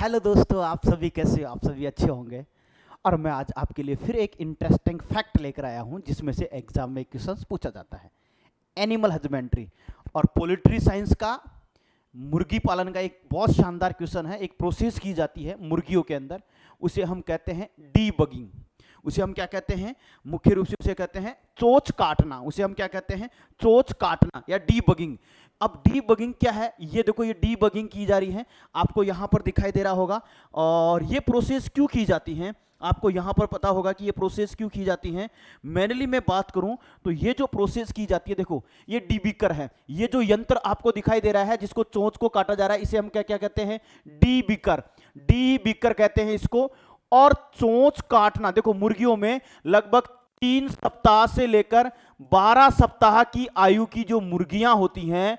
Hello दोस्तों, आप सभी कैसे हो? आप सभी अच्छे होंगे। और मैं आज आपके लिए फिर एक इंटरेस्टिंग फैक्ट लेकर आया हूं जिसमें से एग्जाम में क्वेश्चंस पूछा जाता है। एनिमल हस्बेंड्री और पोल्ट्री साइंस का मुर्गी पालन का एक बहुत शानदार क्वेश्चन है। एक प्रोसेस की जाती है मुर्गियों के अंदर, उसे हम कहते हैं डीबगिंग। उसे हम क्या कहते हैं? मुख्य रूप से उसे कहते हैं चोंच काटना। उसे हम क्या कहते हैं? चोंच काटना या डीबगिंग। अब डीबगिंग क्या है? ये देखो, ये डीबगिंग की जा रही है, आपको यहां पर दिखाई दे रहा होगा। और ये प्रोसेस क्यों की जाती है आपको यहां पर पता होगा कि ये प्रोसेस क्यों की जाती है। मेनली मैं बात करूं तो ये जो प्रोसेस की जाती है, देखो ये डीबिकर है। ये जो यंत्र आपको दिखाई दे रहा है जिसको चोंच को काटा जा रहा है, इसे हम क्या क्या कहते हैं? डीबिकर। डीबिकर कहते हैं इसको। और चोंच काटना, देखो मुर्गियों में लगभग 3 सप्ताह से लेकर 12 सप्ताह की आयु की जो मुर्गियां होती हैं,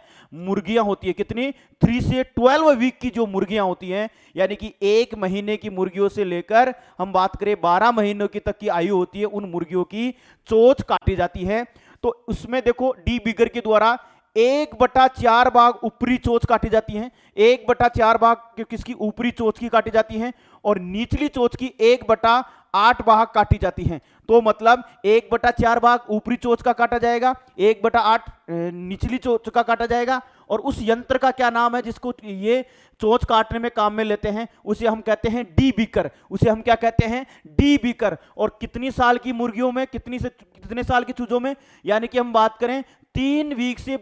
कितनी? 3 से 12 वीक की जो मुर्गियां होती हैं, यानी कि 1 महीने की मुर्गियों से लेकर हम बात करें 12 महीनों की तक की आयु होती है, उन मुर्गियों की चोंच काटी जाती है। तो उसमें देखो डीबिगर के द्वारा 1/4 भाग ऊपरी चोंच काटी जाती है, 1/4 भाग किसकी? ऊपरी चोंच की काटी जाती है, और निचली चोंच की 1/8 भाग काटी जाती हैं। तो मतलब 1/4 भाग ऊपरी चोंच का काटा जाएगा, 1/8 निचली चोंच का काटा जाएगा। और उस यंत्र का क्या नाम है जिसको ये चोंच काटने में काम में लेते हैं? उसे हम कहते हैं डीबिकर। उसे हम क्या कहते हैं? डीबिकर। और कितनी साल की मुर्गियों में, कितने साल की चूजों में? यानी कि हम बात करें 3 वीक से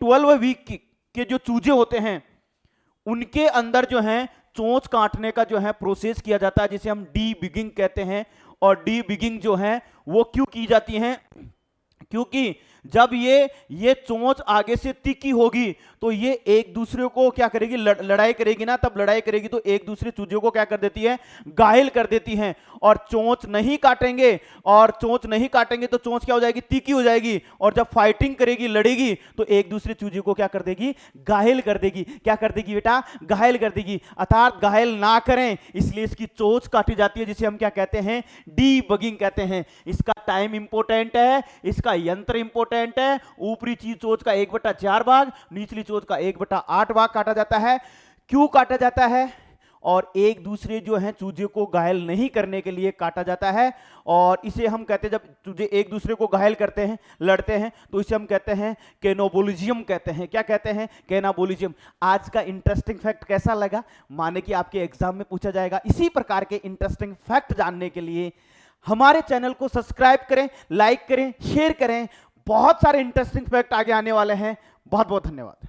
12 वीक के जो चूजे होते हैं, उनके अंदर जो है चोंच काटने का जो है प्रोसेस किया जाता है, जिसे हम डीबिगिंग कहते हैं। और डीबिगिंग जो है वो क्यों की जाती है? क्योंकि जब ये चोंच आगे से तीखी होगी तो ये एक दूसरे को क्या करेगी? लड़ाई करेगी ना। तब लड़ाई करेगी तो एक दूसरे चूजों को क्या कर देती है? घायल कर देती हैं। और चोंच नहीं काटेंगे, तो चोंच क्या हो जाएगी? तीखी हो जाएगी। और जब फाइटिंग करेगी, लड़ेगी, तो एक दूसरे चूजे को क्या कर देगी? घायल कर देगी। क्या कर देगी बेटा? घायल कर देगी। अर्थात घायल ना करें, इसलिए इसकी चोंच काटी जाती है, जिसे हम क्या कहते हैं? डीबगिंग कहते हैं। इसका टाइम इंपॉर्टेंट है, इसका यंत्र इंपॉर्टेंट है। ऊपरी चोंच का 1/4 भाग, निचली चोंच का 1/8 भाग काटा जाता है। क्यों काटा जाता है? और एक दूसरे जो है चूजे को घायल नहीं करने के लिए काटा जाता है। और इसे हम कहते हैं, जब चूजे एक दूसरे को घायल करते हैं, लड़ते हैं, तो इसे हम कहते हैं कैनोबोलिज्म कहते हैं। क्या कहते हैं? कैनाबोलिज्म। आज का इंटरेस्टिंग फैक्ट कैसा लगा? माने कि आपके एग्जाम में पूछा जाएगा। इसी प्रकार के इंटरेस्टिंग फैक्ट जानने के लिए हमारे चैनल को सब्सक्राइब करें, लाइक करें, शेयर करें। बहुत सारे इंटरेस्टिंग फैक्ट आगे आने वाले हैं। बहुत बहुत धन्यवाद।